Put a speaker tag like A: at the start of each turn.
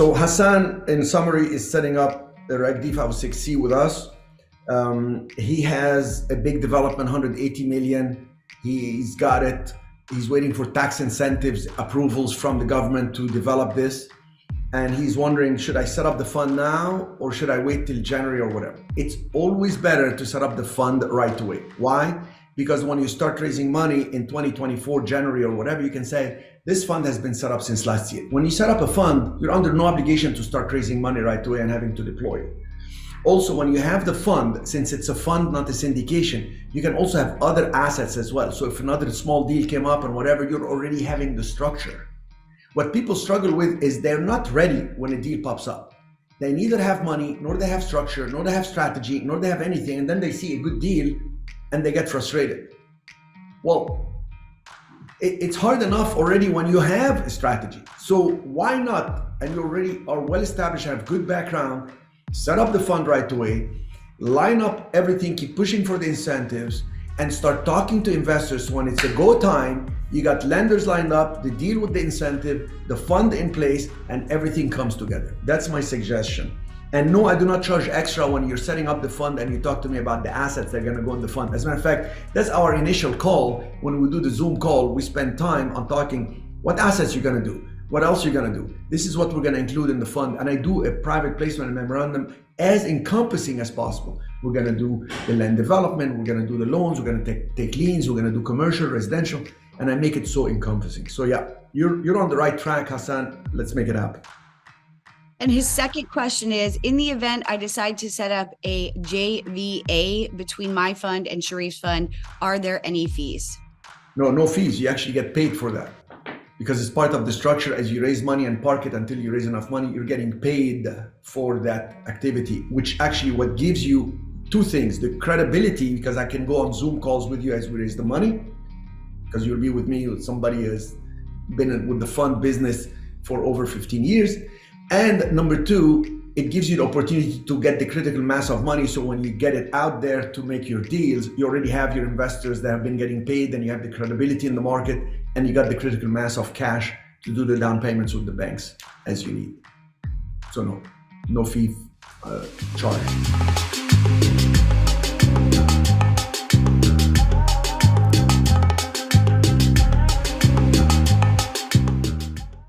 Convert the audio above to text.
A: So Hassan, in summary, is setting up the RegD 506C with us. He has a big development, 180 million. He's got it. He's waiting for tax incentives, approvals from the government to develop this. And he's wondering, should I set up the fund now or should I wait till January or whatever? It's always better to set up the fund right away. Why? Because when you start raising money in 2024, January or whatever, you can say, this fund has been set up since last year. When you set up a fund, you're under no obligation to start raising money right away and having to deploy it. Also, when you have the fund, since it's a fund, not a syndication, you can also have other assets as well. So if another small deal came up and whatever, you're already having the structure. What people struggle with is they're not ready when a deal pops up. They neither have money, nor they have structure, nor they have strategy, nor they have anything. And then they see a good deal and they get frustrated. Well, it's hard enough already when you have a strategy. So why not, and you already are well established, have good background, set up the fund right away, line up everything, keep pushing for the incentives, and start talking to investors. When it's a go time, you got lenders lined up, the deal with the incentive, the fund in place, and everything comes together. That's my suggestion. And no, I do not charge extra when you're setting up the fund and you talk to me about the assets that are gonna go in the fund. As a matter of fact, that's our initial call. When we do the Zoom call, we spend time on talking what assets you're gonna do, what else you're gonna do. This is what we're gonna include in the fund. And I do a private placement and memorandum as encompassing as possible. We're gonna do the land development, we're gonna do the loans, we're gonna take liens, we're gonna do commercial, residential, and I make it so encompassing. So yeah, you're on the right track, Hassan. Let's make it happen.
B: And his second question is, in the event I decide to set up a JVA between my fund and Cherif's fund, are there any fees?
A: No fees. You actually get paid for that because it's part of the structure. As you raise money and park it until you raise enough money, you're getting paid for that activity, which actually what gives you two things: the credibility, because I can go on Zoom calls with you as we raise the money, because you'll be with me, with somebody who has been with the fund business for over 15 years. And number two, it gives you the opportunity to get the critical mass of money. So when you get it out there to make your deals, you already have your investors that have been getting paid, and you have the credibility in the market, and you got the critical mass of cash to do the down payments with the banks as you need. So no fee charge.